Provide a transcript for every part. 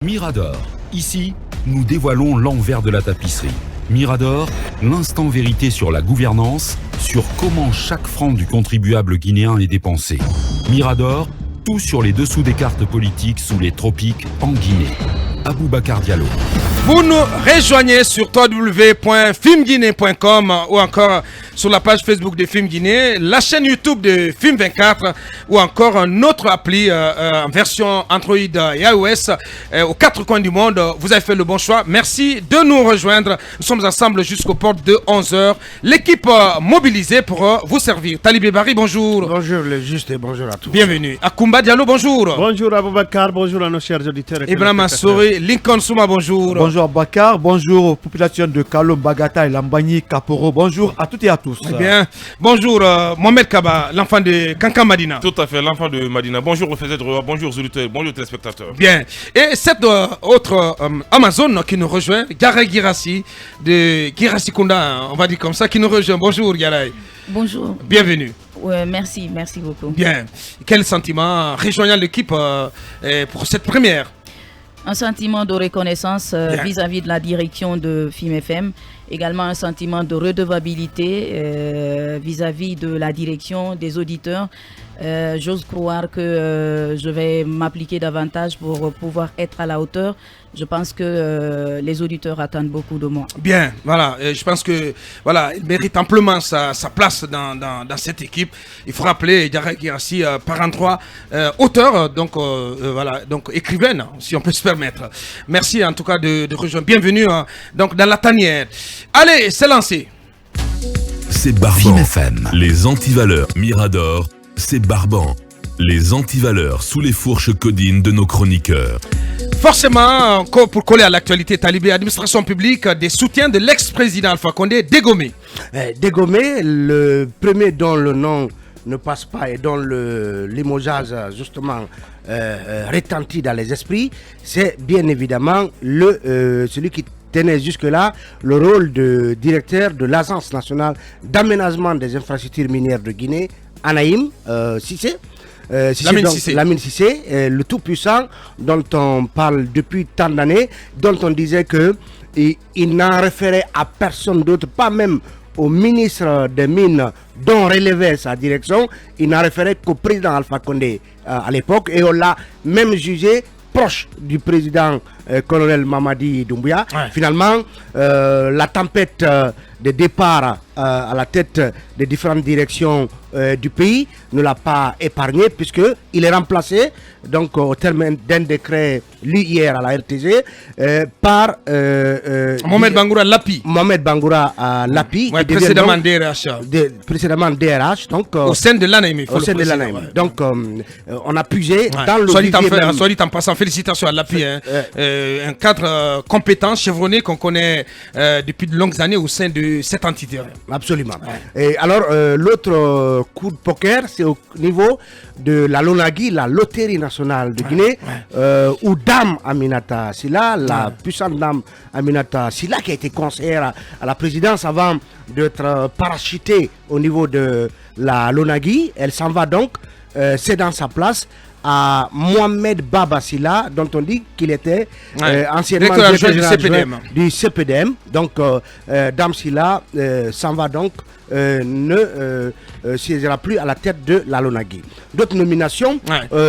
Mirador. Ici, nous dévoilons l'envers de la tapisserie. Mirador, l'instant vérité sur la gouvernance, sur comment chaque franc du contribuable guinéen est dépensé. Mirador, tout sur les dessous des cartes politiques sous les tropiques en Guinée. Aboubacar Diallo. Vous nous rejoignez sur www.filmguinée.com ou encore sur la page Facebook de Film Guinée, la chaîne YouTube de Film 24 ou encore notre appli en version Android et iOS aux quatre coins du monde. Vous avez fait le bon choix. Merci de nous rejoindre. Nous sommes ensemble jusqu'aux portes de 11h. L'équipe mobilisée pour vous servir. Talibé Barry, bonjour. Bonjour le juste et bonjour à tous. Bienvenue. Akoumba Diallo, bonjour. Bonjour Aboubacar, bonjour à nos chers auditeurs. Ibrahim Assouri, Lincoln Souma, bonjour. Bonjour Bakar, bonjour aux populations de Kalom, Bagata et Lambani, Kaporo. Bonjour à toutes et à tous. Bien. Bonjour Mohamed Kaba, l'enfant de Kankan Madina. Tout à fait, l'enfant de Madina. Bonjour bonjour auditeurs, bonjour téléspectateurs. Bien. Et cette autre Amazon qui nous rejoint, Garay Girassi, de Girassi Kunda, on va dire comme ça, qui nous rejoint. Bonjour Garay. Bonjour. Bienvenue. Ouais, merci beaucoup. Bien. Quel sentiment rejoignant l'équipe pour cette première? Un sentiment de reconnaissance vis-à-vis de la direction de Film FM. Également un sentiment de redevabilité vis-à-vis de la direction des auditeurs. J'ose croire que je vais m'appliquer davantage pour pouvoir être à la hauteur. Je pense que les auditeurs attendent beaucoup de moi. Bien, voilà. Je pense que voilà, il mérite amplement sa place dans cette équipe. Il faut rappeler Diarra Girassi par endroit auteur, donc voilà, donc écrivaine, si on peut se permettre. Merci en tout cas de rejoindre. Bienvenue donc dans la tanière. Allez, c'est lancé. C'est Barbant. Les antivaleurs Mirador, c'est Barbant. Les antivaleurs sous les fourches codines de nos chroniqueurs. Forcément, pour coller à l'actualité talibé, administration publique, des soutiens de l'ex-président Alpha Condé dégommés. Dégommé, le premier dont le nom ne passe pas et dont le limogeage justement retentit dans les esprits, c'est bien évidemment celui qui tenait jusque-là le rôle de directeur de l'Agence nationale d'aménagement des infrastructures minières de Guinée, Anaïm Cissé. Lamine Cissé, le tout-puissant dont on parle depuis tant d'années, dont on disait qu'il n'en référait à personne d'autre, pas même au ministre des Mines dont relevait sa direction, il n'en référait qu'au président Alpha Condé à l'époque, et on l'a même jugé proche du président colonel Mamadi Doumbouya. Ouais. Finalement, la tempête de départ à la tête des différentes directions du pays ne l'a pas épargné, puisqu'il est remplacé donc, au terme d'un décret lu hier à la RTG par Mohamed Bangoura Lapi. Mohamed Bangoura Lapi, ouais, précédemment DRH. Précédemment DRH, donc au sein de l'ANAIM. Au sein de l'ANAIM. Ouais. Donc on a puisé dans le soit dit en passant, félicitations à Lapi, un cadre compétent, chevronné qu'on connaît depuis de longues années au sein de cette entité. Absolument. Ouais. Et alors l'autre coup de poker, c'est au niveau de la Lonagui, la loterie nationale de Guinée, où Dame Aminata Silla, la puissante Dame Aminata Silla, qui a été conseillère à la présidence avant d'être parachutée au niveau de la Lonagui, elle s'en va donc, c'est dans sa place à Mohamed Baba Silla, dont on dit qu'il était anciennement directeur du CPDM. Donc Dame Silla s'en va donc, ne siégera plus à la tête de la Lonagui. D'autres nominations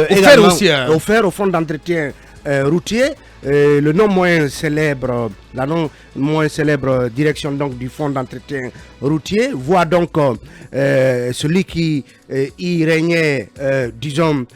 également offertes au fonds d'entretien routier. Le non moins célèbre, la non moins célèbre direction donc du fonds d'entretien routier voit donc celui qui y régnait, disons,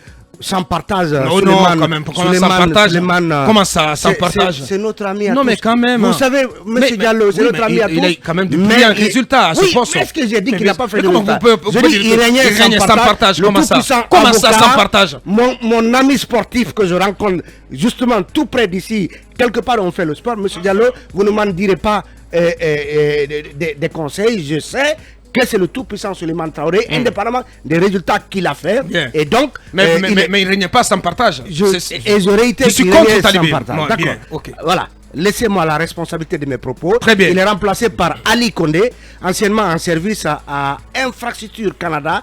sans partage. Non, quand même. Comment ça, sans partage? C'est notre ami à tous. Non, mais quand même. Vous savez, M. Diallo, c'est notre ami à tous. Il a quand même de brillants résultats à ce poste. Est-ce que j'ai dit qu'il n'a pas fait de résultats? Je dis qu'il régnait sans partage. Comment ça sans partage? Mon ami sportif que je rencontre justement tout près d'ici, quelque part on fait le sport, M. Diallo, vous ne m'en direz pas des conseils, je sais que c'est le tout-puissant Souleymane Traoré, indépendamment des résultats qu'il a fait. Bien. Et donc, mais il ne régnait pas sans partage. Et je réitère qu'il régnait sans partage. D'accord. Okay. Voilà. laissez-moi la responsabilité de mes propos. Très bien. Il est remplacé par Ali Condé, anciennement en service à Infrastructure Canada.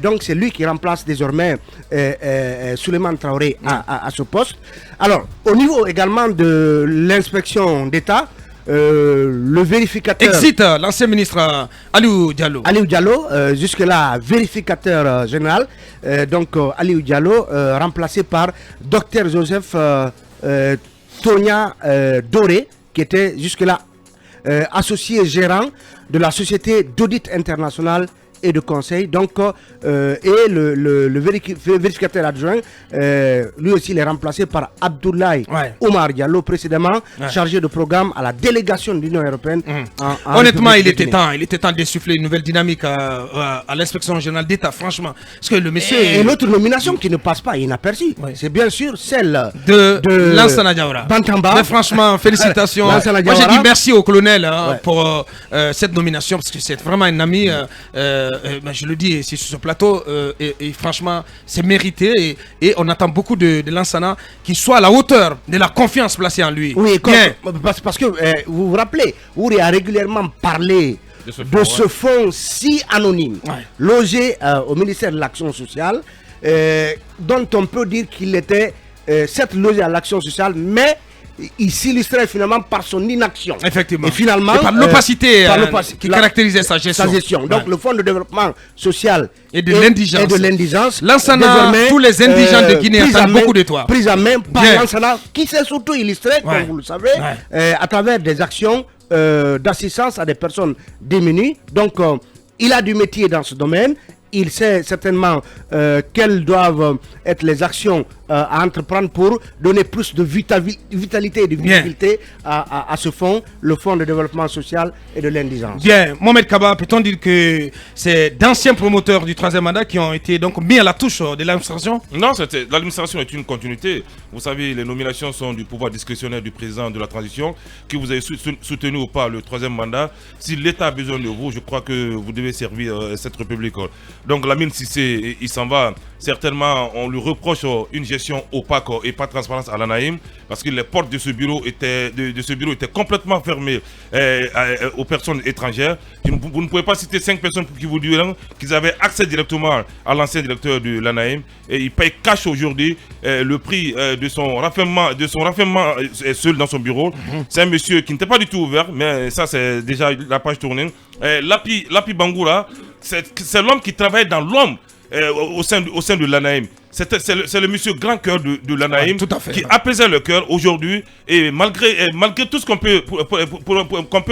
Donc c'est lui qui remplace désormais Souleymane Traoré à ce poste. Alors, au niveau également de l'inspection d'État, le vérificateur... Exit l'ancien ministre Aliou Diallo. Aliou Diallo, jusque-là vérificateur général. Donc Aliou Diallo, remplacé par Dr Joseph Tonia Doré, qui était jusque-là associé gérant de la société d'audit international et de conseil. Donc, et le vérificateur adjoint, lui aussi, il est remplacé par Abdoulaye Omar Diallo, précédemment chargé de programme à la délégation de l'Union européenne. Honnêtement, il était temps d'insuffler une nouvelle dynamique à l'inspection générale d'État, franchement. Parce que le monsieur... Et l'autre nomination qui ne passe pas inaperçue, c'est bien sûr celle de Lansana Diawara. Bantamba. Mais franchement, félicitations. Moi, j'ai dit merci au colonel pour cette nomination, parce que c'est vraiment un ami... je le dis ici sur ce plateau, et franchement, c'est mérité. Et on attend beaucoup de Lansana qu'il soit à la hauteur de la confiance placée en lui. Oui, parce que vous vous rappelez, Ouri a régulièrement parlé de ce fonds si anonyme, logé au ministère de l'Action sociale, dont on peut dire qu'il était certes logé à l'Action sociale, mais il s'illustrait finalement par son inaction. Effectivement. Et finalement, par l'opacité qui caractérisait sa gestion. Donc le Fonds de développement social et de l'indigence. Lansana, tous les indigents de Guinée attendent beaucoup de toi. Prise en main par Lansana, qui s'est surtout illustré, comme vous le savez, à travers des actions d'assistance à des personnes démunies. Donc, il a du métier dans ce domaine. Il sait certainement quelles doivent être les actions à entreprendre pour donner plus de vitalité et de visibilité à ce fonds, le Fonds de développement social et de l'indigence. Bien, Mohamed Kaba, peut-on dire que c'est d'anciens promoteurs du troisième mandat qui ont été donc mis à la touche de l'administration? Non, l'administration est une continuité. Vous savez, les nominations sont du pouvoir discrétionnaire du président de la transition, que vous avez soutenu ou pas le troisième mandat. Si l'État a besoin de vous, je crois que vous devez servir cette République. Donc Lamine Cissé, il s'en va. Certainement, on lui reproche une gestion opaque et pas transparente à l'ANAHIM, parce que les portes de ce bureau étaient, complètement fermées aux personnes étrangères. Vous ne pouvez pas citer 5 personnes qui vous diront qu'ils avaient accès directement à l'ancien directeur de l'ANAHIM, et il paye cash aujourd'hui le prix de son raffinement seul dans son bureau. C'est un monsieur qui n'était pas du tout ouvert, mais ça c'est déjà la page tournée. Lapi Bangoura, c'est l'homme qui travaille dans l'homme au sein de l'ANAHIM. C'est le monsieur grand cœur de l'ANAHIM qui apaisait le cœur aujourd'hui, et malgré tout ce qu'on peut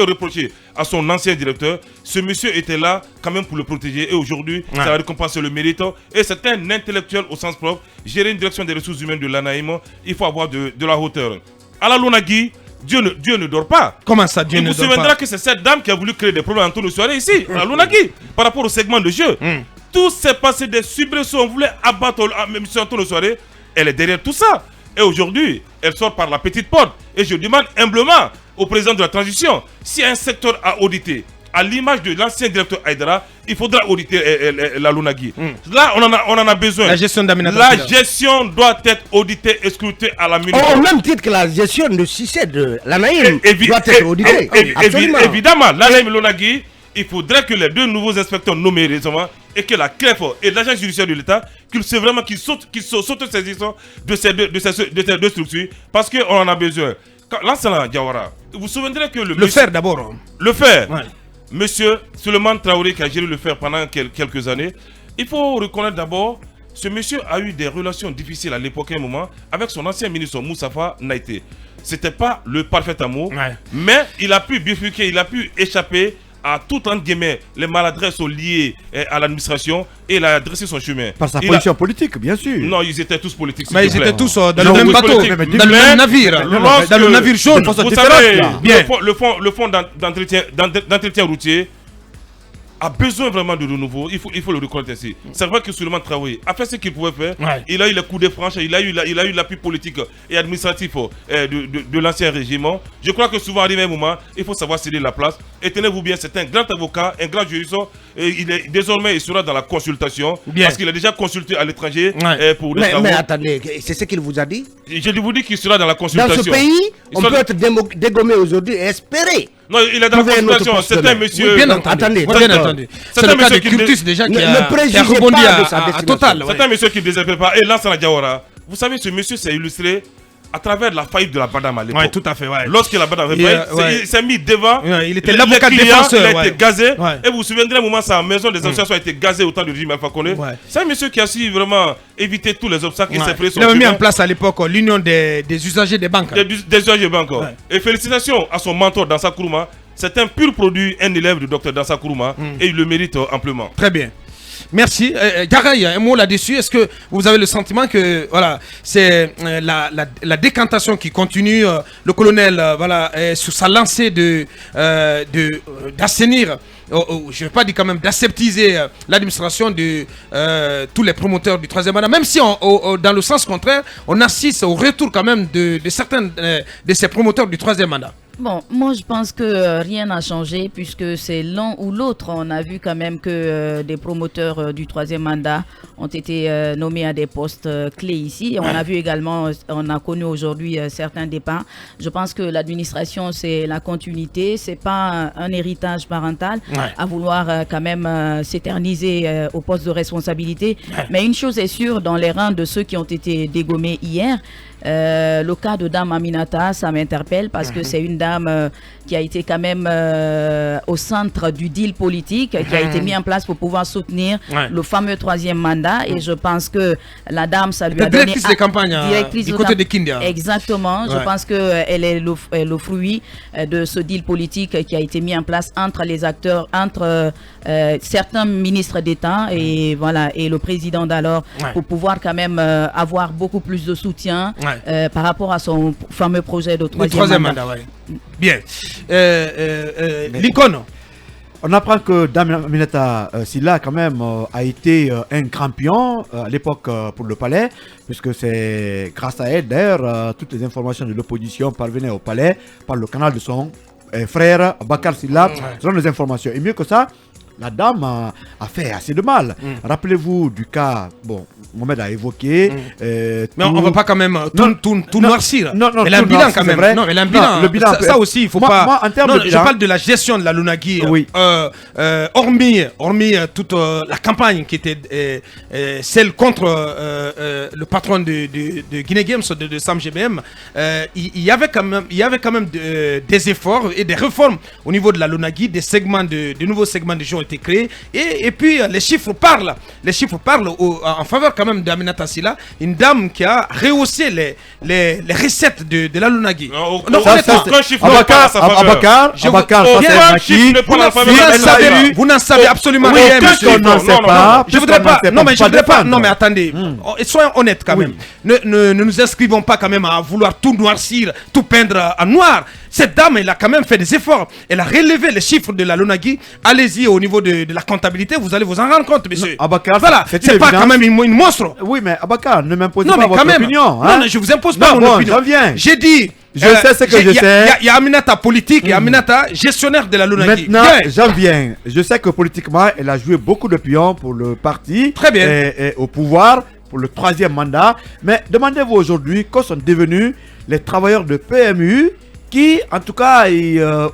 reprocher à son ancien directeur, ce monsieur était là quand même pour le protéger, et aujourd'hui ça va récompenser le mérite. Et c'est un intellectuel au sens propre. Gérer une direction des ressources humaines de l'ANAHIM, il faut avoir de la hauteur. À la Lunagui, Dieu ne dort pas. Comment ça, Dieu ne dort pas? Il vous souviendra que c'est cette dame qui a voulu créer des problèmes en tour de soirée ici, à Lunagui, par rapport au segment de jeu. Tout s'est passé des soubresauts. On voulait abattre M. Antonio Soirée. Elle est derrière tout ça. Et aujourd'hui, elle sort par la petite porte. Et je demande humblement au président de la transition, si un secteur a audité, à l'image de l'ancien directeur Aïdara, il faudra auditer la Lunagui. Là, on en a besoin. La gestion d'Aminata. La gestion doit être auditée et scrutée à la minute. Au même titre que la gestion de Cissé de l'ANAHIM doit être auditée. Évidemment, l'ANAHIM et Lunagui, il faudrait que les deux nouveaux inspecteurs nommés récemment, et que la CREF et l'agence judiciaire de l'État, qu'ils s'autosaisissent de ces deux structures, parce qu'on en a besoin. Lansana Diawara, vous vous souviendrez que le fer d'abord. Le fer. Monsieur Souleymane Traoré qui a géré le fer pendant quelques années, il faut reconnaître d'abord, ce monsieur a eu des relations difficiles à l'époque, un moment, avec son ancien ministre Moustapha Naïté. C'était pas le parfait amour, mais il a pu bifurquer, il a pu échapper à tout entre guillemets les maladresses liées à l'administration, et il a dressé son chemin. Par sa position politique, bien sûr. Non, ils étaient tous politiques. Mais ils étaient tous dans le même bateau, dans le même navire, dans le navire jaune. Vous savez, le fonds d'entretien routier, a besoin vraiment de renouveau. Il faut le reconnaître ainsi. C'est vrai que Souleymane Traoré a fait ce qu'il pouvait faire. Ouais. Il a eu les coups de franche, il a eu l'appui politique et administratif de l'ancien régime. Je crois que souvent, arrivé un moment, il faut savoir céder la place. Et tenez-vous bien, c'est un grand avocat, un grand juriste. Et désormais, il sera dans la consultation. Bien. Parce qu'il a déjà consulté à l'étranger pour des Mais travaux. attendez, c'est ce qu'il vous a dit? Je vous dis qu'il sera dans la Dans consultation. ce pays, Il on sera- peut être dégommé aujourd'hui et espérer. Non, il est dans la Trouver un autre consultation. poste C'est de un main. monsieur. Bien Non, entendu. attendez, Bien d'accord. entendu. C'est C'est un le cas de monsieur qui Curtis déjà qui ne a préjugez rebondi pas de sa à destination. Total. C'est un monsieur qui ne désespère pas. Et Lansana Diawara, vous savez, ce monsieur s'est illustré à travers la faillite de la Badam à l'époque. Oui, tout à fait. Ouais. Lorsque la Badam avait Et, faillite, ouais. il s'est mis devant. Ouais, il était Les l'avocat clients, défenseur, Il a ouais. été gazé. Ouais. Et vous vous souviendrez un moment, sa maison des associations a été gazée au temps du régime Alpha Condé. Ouais. C'est un monsieur qui a su vraiment éviter tous les obstacles. Il s'est pris son Il avait mis chemin. en place à l'époque l'union des usagers des banques. Des UAG Bank. Ouais. Et félicitations à son mentor Dansa Kourouma. C'est un pur produit, un élève du docteur Dansa Kourouma. Et il le mérite amplement. Très bien. Merci. Garay, un mot là-dessus. Est-ce que vous avez le sentiment que voilà, c'est la décantation qui continue, le colonel voilà, est sur sa lancée d'assainir, je ne vais pas dire quand même d'aseptiser l'administration de tous les promoteurs du troisième mandat, même si dans le sens contraire, on assiste au retour quand même de certains de ces promoteurs du troisième mandat. Bon, moi je pense que rien n'a changé puisque c'est l'un ou l'autre. On a vu quand même que des promoteurs du troisième mandat ont été nommés à des postes clés ici. Et on a vu également, on a connu aujourd'hui certains départs. Je pense que l'administration c'est la continuité, c'est pas un héritage parental à vouloir quand même s'éterniser au poste de responsabilité. Mais une chose est sûre, dans les rangs de ceux qui ont été dégommés hier, le cas de Dame Aminata, ça m'interpelle parce que c'est une dame qui a été quand même au centre du deal politique, qui a été mis en place pour pouvoir soutenir le fameux troisième mandat. Et je pense que la dame, ça lui a donné... Directrice de campagne du côté de Kindia. Exactement. Je pense qu'elle est le fruit de ce deal politique qui a été mis en place entre les acteurs, entre certains ministres d'État et, voilà, et le président d'alors pour pouvoir quand même avoir beaucoup plus de soutien par rapport à son fameux projet de troisième mandat. Bien. Lincoln. On apprend que Dame Aminata Sylla quand même a été un grand pion à l'époque pour le palais, puisque c'est grâce à elle d'ailleurs toutes les informations de l'opposition parvenaient au palais par le canal de son frère Bakar Sylla, selon les informations. Et mieux que ça, la dame a fait assez de mal. Rappelez-vous du cas, bon, Mohamed a évoqué. Mais on ne va pas quand même tout noircir. Non, elle a un bilan quand même. Vrai. Non, elle a un bilan. Le bilan ça aussi, il faut pas. Moi, en termes de bilan, je parle de la gestion de la Lunagui. Oui. Hormis toute la campagne qui était celle contre le patron de Guinée Games, de Sam GBM, il y avait quand même des efforts et des réformes au niveau de la Lunagui, de nouveaux segments de jeux ont été créés. Et puis les chiffres parlent. Les chiffres parlent en faveur quand même d'Aminata Sylla, une dame qui a rehaussé les recettes de la Lunagui. Vous n'en savez absolument rien, monsieur. Je voudrais pas. Non, mais je voudrais pas. Non, mais attendez. Soyons honnêtes quand même. Ne nous inscrivons pas quand même à vouloir tout noircir, tout peindre en noir. Cette dame, elle a quand même fait des efforts. Elle a relevé les chiffres de la Lunagui. Allez-y au niveau de la comptabilité, vous allez vous en rendre compte, monsieur. Voilà, c'est pas quand même une monstre. Oui, mais Abakar, ne m'imposez pas votre opinion. Non, je vous impose pas mon opinion. J'ai dit... Je sais ce que je sais. Il y a Aminata politique et Aminata gestionnaire de la Lunagui. Maintenant, j'en viens. Je sais que politiquement, elle a joué beaucoup de pions pour le parti. Très bien. Et au pouvoir pour le troisième mandat. Mais demandez-vous aujourd'hui que sont devenus les travailleurs de PMU qui, en tout cas,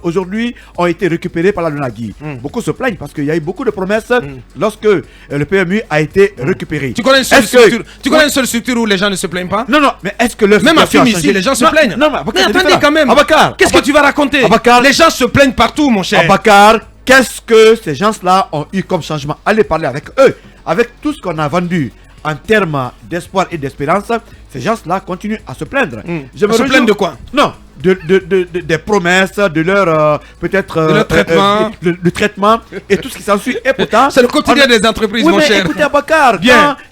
aujourd'hui, ont été récupérés par la Lunagui. Beaucoup se plaignent parce qu'il y a eu beaucoup de promesses lorsque le PMU a été récupéré. Tu connais une seule structure où les gens ne se plaignent pas? Non, mais est-ce que le même à Film ici, les gens se plaignent. Non, mais attendez quand même. Qu'est-ce que tu vas raconter? Les gens se plaignent partout, mon cher. Abakar, qu'est-ce que ces gens-là ont eu comme changement? Allez parler avec eux. Avec tout ce qu'on a vendu en termes d'espoir et d'espérance, ces gens-là continuent à se plaindre. Se plaignent de quoi? Non, des promesses, de leur peut-être le traitement, le traitement et tout ce qui s'ensuit. Et pourtant, c'est le quotidien des entreprises, mon cher. Écoutez, Abakar,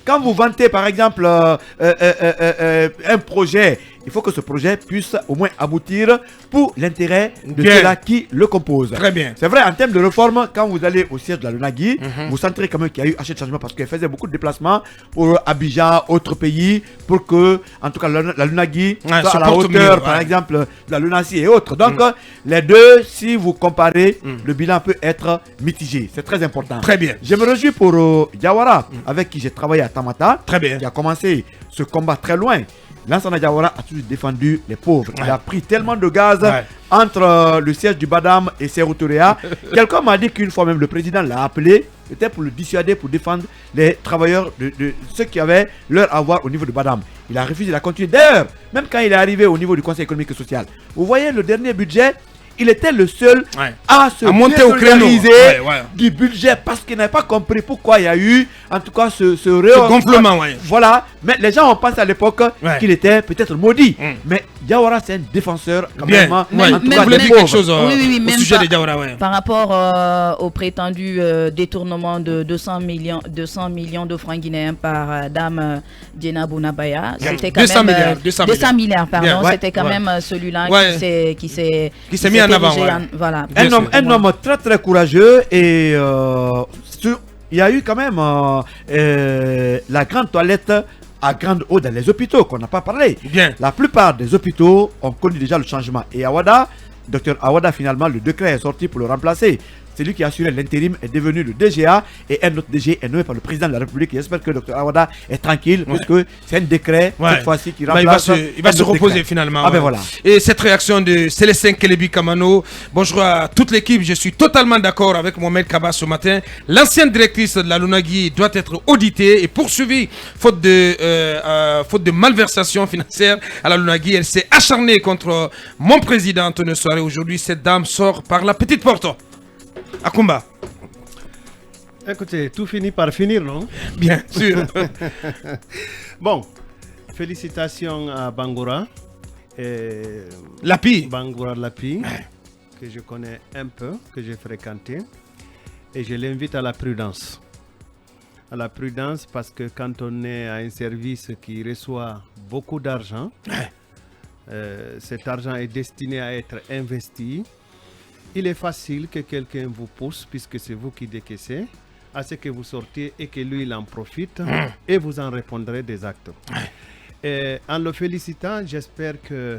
quand vous vantez par exemple un projet il faut que ce projet puisse au moins aboutir pour l'intérêt de Bien. ceux-là qui le composent. Très bien. C'est vrai, en termes de réforme, quand vous allez au siège de la LONAGUI, vous sentirez quand même qu'il y a eu assez de changements parce qu'elle faisait beaucoup de déplacements pour Abidjan, autres pays, pour que, en tout cas, la LONAGUI soit à la hauteur, par exemple, de la LONASI et autres. Donc, les deux, si vous comparez, le bilan peut être mitigé. C'est très important. Très bien. Je me réjouis pour Diawara, avec qui j'ai travaillé à Tamata, Très bien. qui a commencé ce combat très loin. Lansana Diawara a toujours défendu les pauvres. Il a pris tellement de gaz entre le siège du Badam et Seroutorea. Quelqu'un m'a dit qu'une fois même le président l'a appelé, c'était pour le dissuader, pour défendre les travailleurs de ceux qui avaient leur avoir au niveau du Badam. Il a refusé, il a continué. D'ailleurs, même quand il est arrivé au niveau du Conseil économique et social, vous voyez le dernier budget, il était le seul à se monter au créneau du budget parce qu'il n'avait pas compris pourquoi il y a eu en tout cas ce gonflement. Voilà, mais les gens ont pensé à l'époque qu'il était peut-être maudit. Mais Diawara, c'est un défenseur quand même. En tout cas, vous voulez dire quelque chose au sujet de Diawara, par rapport au prétendu détournement de 200 millions de francs guinéens par Dame Diena Bounabaya. C'était quand même 200 milliards, pardon. C'était quand même celui-là qui s'est mis en avant. Voilà. Un homme très très courageux et il y a eu quand même la grande toilette à grande eau dans les hôpitaux qu'on n'a pas parlé. Bien. La plupart des hôpitaux ont connu déjà le changement. Et Awada, Dr Awada, finalement, le décret est sorti pour le remplacer. C'est lui qui a assuré l'intérim, est devenu le DGA et un autre DG est nommé par le président de la République. J'espère que Dr Awada est tranquille puisque c'est un décret cette fois-ci qui remplace. Il va se reposer finalement. Ah ben voilà. Et cette réaction de Célestin Kelebi Kamano, bonjour à toute l'équipe. Je suis totalement d'accord avec Mohamed Kaba ce matin. L'ancienne directrice de la LONAGUI doit être auditée et poursuivie faute de malversation financière à la LONAGUI. Elle s'est acharnée contre mon président Antonio Soare. Aujourd'hui, cette dame sort par la petite porte. Akumba. Écoutez, tout finit par finir, non? Bien sûr. Bon, félicitations à Bangoura. Lapi. Bangoura Lapi, que je connais un peu, que j'ai fréquenté. Et je l'invite à la prudence. À la prudence parce que quand on est à un service qui reçoit beaucoup d'argent, cet argent est destiné à être investi. Il est facile que quelqu'un vous pousse, puisque c'est vous qui décaissez, à ce que vous sortiez et que lui, il en profite et vous en répondrez des actes. Et en le félicitant, j'espère que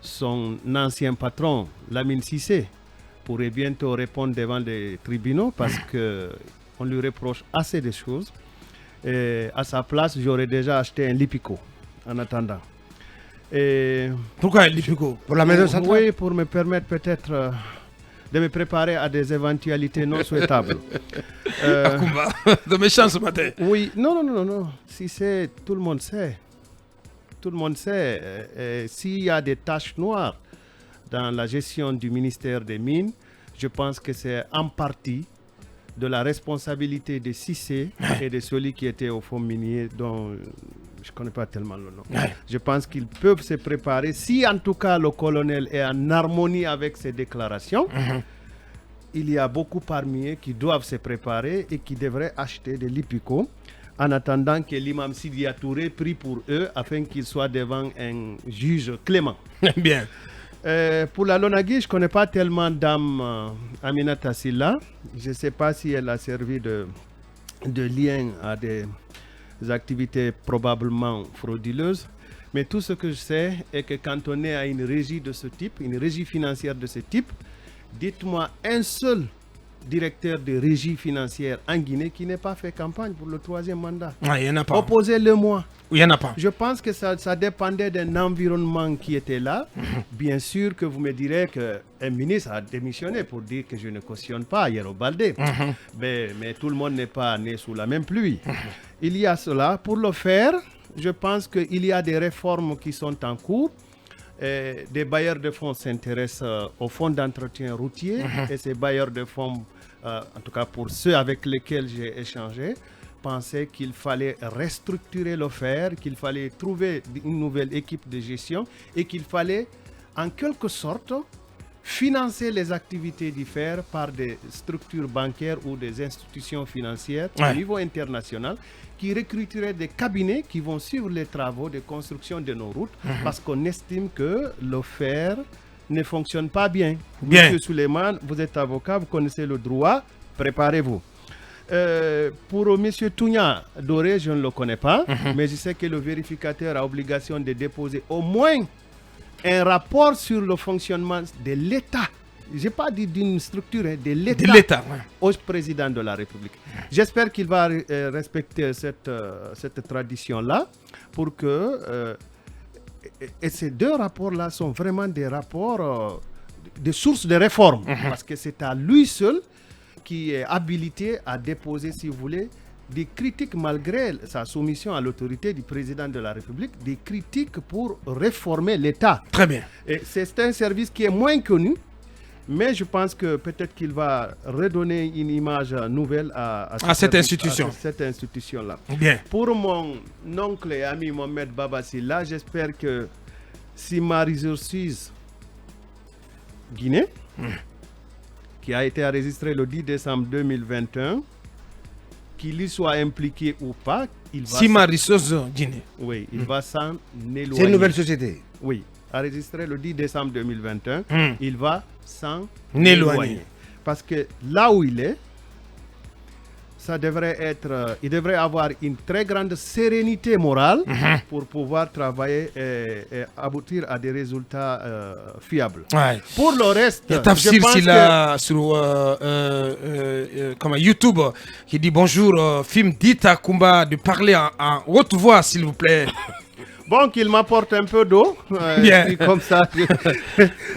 son ancien patron, Lamine Sissé, pourrait bientôt répondre devant les tribunaux parce qu'on lui reproche assez de choses. Et à sa place, j'aurais déjà acheté un Lipico en attendant. Et pourquoi un Lipico? Pour la maison centrale? Oui, pour me permettre peut-être de me préparer à des éventualités non souhaitables. De méchant ce matin. Oui, non. Si c'est, tout le monde sait. Tout le monde sait. S'il y a des taches noires dans la gestion du ministère des Mines, je pense que c'est en partie de la responsabilité de Cissé et de celui qui était au fonds minier dont je ne connais pas tellement le nom. Je pense qu'ils peuvent se préparer. Si en tout cas le colonel est en harmonie avec ses déclarations, il y a beaucoup parmi eux qui doivent se préparer et qui devraient acheter des Lipico en attendant que l'imam Sidi Touré prie pour eux afin qu'ils soient devant un juge clément. Bien. Pour la LONAGUI, je ne connais pas tellement Dame Aminata Silla. Je ne sais pas si elle a servi de lien à des activités probablement frauduleuses. Mais tout ce que je sais est que quand on est à une régie de ce type, une régie financière de ce type, dites-moi un seul directeur de régie financière en Guinée qui n'ait pas fait campagne pour le 3e mandat. Il n'y en a pas. Opposez-le-moi. Il n'y en a pas. Je pense que ça dépendait d'un environnement qui était là. Bien sûr que vous me direz qu'un ministre a démissionné pour dire que je ne cautionne pas Yero Baldé. Mais tout le monde n'est pas né sous la même pluie. Il y a cela. Pour le faire, je pense qu'il y a des réformes qui sont en cours. Des bailleurs de fonds s'intéressent au fonds d'entretien routier et ces bailleurs de fonds, en tout cas pour ceux avec lesquels j'ai échangé, pensaient qu'il fallait restructurer l'affaire, qu'il fallait trouver une nouvelle équipe de gestion et qu'il fallait en quelque sorte financer les activités d'IFER par des structures bancaires ou des institutions financières au niveau international qui recruteraient des cabinets qui vont suivre les travaux de construction de nos routes parce qu'on estime que le fer ne fonctionne pas bien. Monsieur Suleiman, vous êtes avocat, vous connaissez le droit, préparez-vous. Pour M. Tounia Doré, je ne le connais pas, mais je sais que le vérificateur a obligation de déposer au moins un rapport sur le fonctionnement de l'État. Je n'ai pas dit d'une structure, de l'État au président de la République. J'espère qu'il va respecter cette tradition-là pour que... et ces deux rapports-là sont vraiment des rapports de sources de réforme. Parce que c'est à lui seul qui est habilité à déposer, si vous voulez, des critiques malgré sa soumission à l'autorité du président de la République, des critiques pour réformer l'État. Très bien. Et c'est un service qui est moins connu, mais je pense que peut-être qu'il va redonner une image nouvelle à cette institution. À cette institution-là. Bien. Pour mon oncle et ami Mohamed Babassi, là, j'espère que si ma Resources Guinée, qui a été enregistré le 10 décembre 2021, qu'il y soit impliqué ou pas, il va... Sima Resources Guinée. Oui, il va s'en éloigner. C'est une nouvelle société. Oui, enregistré le 10 décembre 2021, il va s'en éloigner. Parce que là où il est, ça devrait être, il devrait avoir une très grande sérénité morale pour pouvoir travailler et aboutir à des résultats fiables. Pour le reste, il y a Tafsir Silla sur YouTube qui dit bonjour, film dites à Kumba de parler en haute voix s'il vous plaît. Bon, qu'il m'apporte un peu d'eau, comme ça.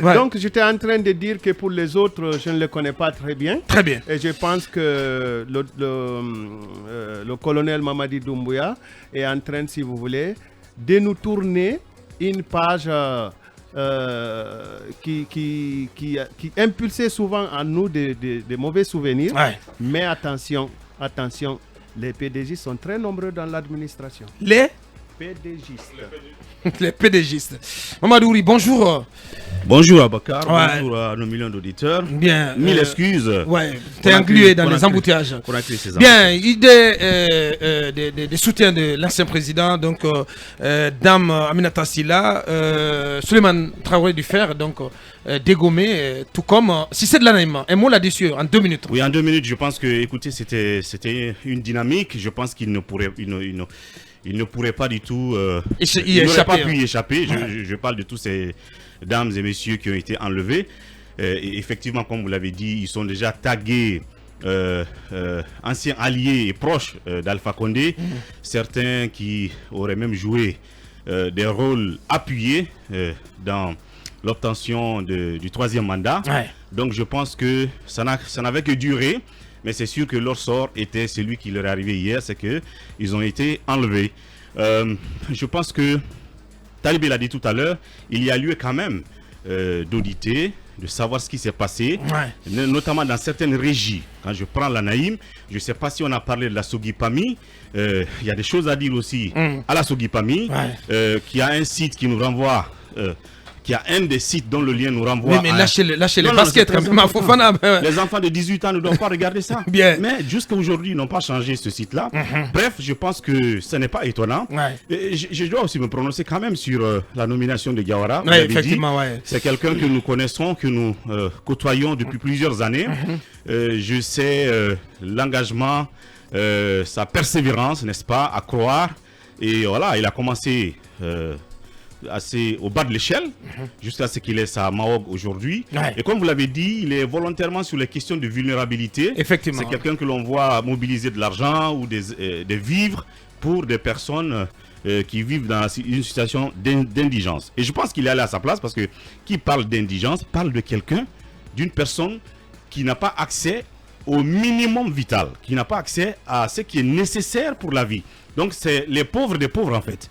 Donc, j'étais en train de dire que pour les autres, je ne les connais pas très bien. Très bien. Et je pense que le colonel Mamadi Doumbouya est en train, si vous voulez, de nous tourner une page qui impulsait souvent en nous des mauvais souvenirs. Mais attention, les PDG sont très nombreux dans l'administration. Les PDgistes. Mamadouri, bonjour. Bonjour Abakar, bonjour à nos millions d'auditeurs. Bien. Mille excuses. T'es englué dans les embouteillages. Bien, idée des soutiens de l'ancien président, donc Dame Aminata Silla, Suleiman Traoré du Fer, donc dégommé, tout comme si c'est de l'anonymat. Un mot là-dessus, en 2 minutes. Oui, en 2 minutes, je pense que, écoutez, c'était une dynamique. Je pense qu'il ne pourrait... Il ne pourrait pas du tout il n'aurait pas pu y échapper. Je parle de tous ces dames et messieurs qui ont été enlevés. Et effectivement, comme vous l'avez dit, ils sont déjà tagués anciens alliés et proches d'Alpha Condé. Certains qui auraient même joué des rôles appuyés dans l'obtention du 3e mandat. Donc je pense que ça n'avait que duré. Mais c'est sûr que leur sort était celui qui leur est arrivé hier, c'est qu'ils ont été enlevés. Je pense que, Talibé l'a dit tout à l'heure, il y a lieu quand même d'auditer, de savoir ce qui s'est passé, notamment dans certaines régies. Quand je prends la Naïm, je ne sais pas si on a parlé de la Sogipami, il y a des choses à dire aussi à la Sogipami, qui a un site qui nous renvoie... qui a un des sites dont le lien nous renvoie. Oui, mais lâchez les baskets quand même. Les enfants de 18 ans ne doivent pas regarder ça. Bien. Mais jusqu'à aujourd'hui, ils n'ont pas changé ce site-là. Bref, je pense que ce n'est pas étonnant. Et je dois aussi me prononcer quand même sur la nomination de Diawara. Effectivement, c'est quelqu'un que nous connaissons, que nous côtoyons depuis plusieurs années. Je sais l'engagement, sa persévérance, n'est-ce pas, à croire. Et voilà, il a commencé... assez au bas de l'échelle jusqu'à ce qu'il ait sa Maog aujourd'hui. Et comme vous l'avez dit, il est volontairement sur les questions de vulnérabilité. Effectivement. C'est quelqu'un que l'on voit mobiliser de l'argent ou des vivres pour des personnes qui vivent dans une situation d'indigence. Et je pense qu'il est allé à sa place parce que qui parle d'indigence parle de quelqu'un, d'une personne qui n'a pas accès au minimum vital, qui n'a pas accès à ce qui est nécessaire pour la vie. Donc c'est les pauvres des pauvres en fait.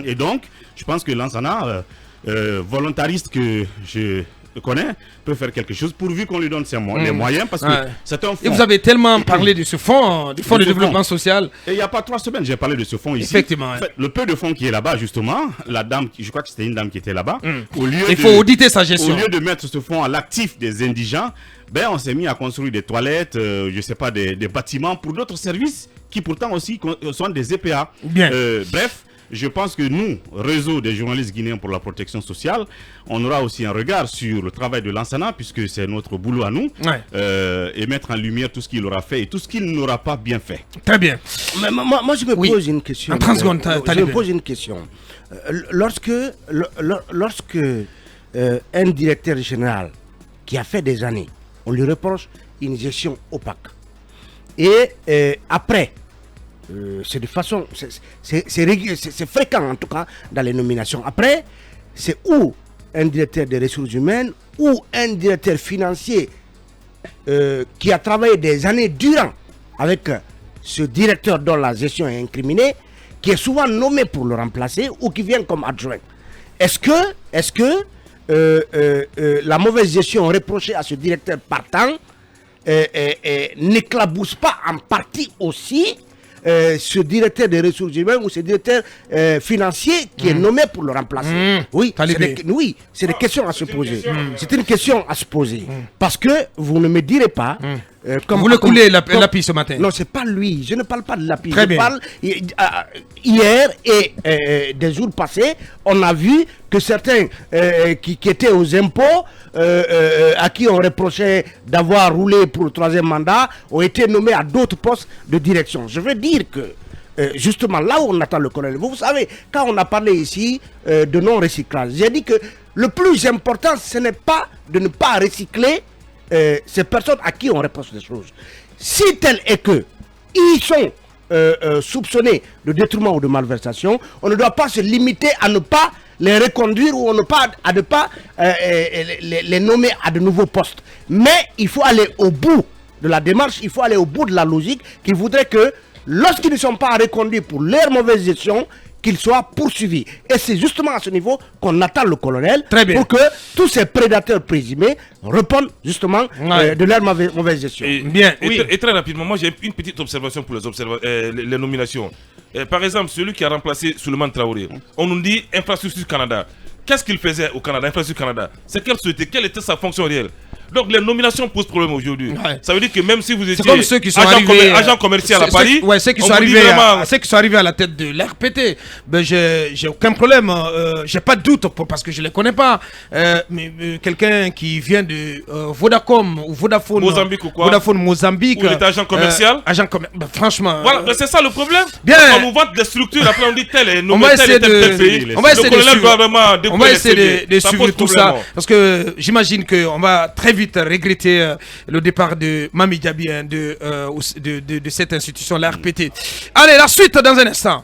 Et donc, je pense que Lansana, volontariste que je connaît peut faire quelque chose pourvu qu'on lui donne les moyens parce que c'est un fonds. Et vous avez tellement parlé de ce fonds, du fonds de développement social. Et il n'y a pas 3 semaines, j'ai parlé de ce fonds ici. Effectivement. En fait, le peu de fonds qui est là-bas, justement, la dame, je crois que c'était une dame qui était là-bas. Il faut auditer sa gestion. Au lieu de mettre ce fonds à l'actif des indigents, on s'est mis à construire des toilettes, je sais pas, des bâtiments pour d'autres services qui pourtant aussi sont des EPA. Bien. Bref. Je pense que nous, réseau des journalistes guinéens pour la protection sociale, on aura aussi un regard sur le travail de l'Ansana, puisque c'est notre boulot à nous, et mettre en lumière tout ce qu'il aura fait et tout ce qu'il n'aura pas bien fait. Très bien. Mais moi, je me pose une question. En 30 secondes, je me pose une question. Lorsque un directeur général qui a fait des années, on lui reproche une gestion opaque, et après, c'est de façon, c'est fréquent en tout cas dans les nominations. Après, c'est ou un directeur des ressources humaines ou un directeur financier qui a travaillé des années durant avec ce directeur dont la gestion est incriminée, qui est souvent nommé pour le remplacer ou qui vient comme adjoint. Est-ce que la mauvaise gestion reprochée à ce directeur partant n'éclabousse pas en partie aussi ce directeur des ressources humaines ou ce directeur financier qui est nommé pour le remplacer? Oui, c'est des questions à se poser. C'est une question à se poser. Parce que vous ne me direz pas... vous le coulez l'API ce matin. Non, c'est pas lui. Je ne parle pas de l'API. Très bien. Parle hier et des jours passés, on a vu que certains qui étaient aux impôts, à qui on reprochait d'avoir roulé pour le 3e mandat, ont été nommés à d'autres postes de direction. Je veux dire que justement là où on attend le colonel, vous savez, quand on a parlé ici de non-recyclage, j'ai dit que le plus important, ce n'est pas de ne pas recycler ces personnes à qui on reproche des choses. Si tel est que ils sont soupçonnés de détournement ou de malversation, on ne doit pas se limiter à ne pas les reconduire ou à ne pas les nommer à de nouveaux postes. Mais il faut aller au bout de la démarche, il faut aller au bout de la logique qui voudrait que lorsqu'ils ne sont pas reconduits pour leur mauvaise gestion, qu'ils soient poursuivis. Et c'est justement à ce niveau qu'on attend le colonel pour que tous ces prédateurs présumés répondent justement de leur mauvaise gestion. Et très rapidement, moi j'ai une petite observation pour les nominations. Par exemple, celui qui a remplacé Souleymane Traoré, on nous dit Infrastructure Canada. Qu'est-ce qu'il faisait au Canada, Infrastructure Canada? C'est quelle était sa fonction réelle? Donc les nominations posent problème aujourd'hui. Ça veut dire que même si vous étiez comme ceux qui sont agent commercial à Paris, ceux qui sont arrivés à la tête de l'RPT, ben j'ai aucun problème, j'ai pas de doute parce que je les connais pas. Mais quelqu'un qui vient de Vodacom ou Vodafone Mozambique ou quoi? Vodafone Mozambique, ou il était agent commercial. Ben, franchement. Voilà, ben c'est ça le problème. Bien. On nous vante des structures, après on dit tel est nommé, on va essayer de suivre tout ça parce que j'imagine qu'on va très vite regretter le départ de Mami Diaby de cette institution, la RPT. Allez, la suite dans un instant.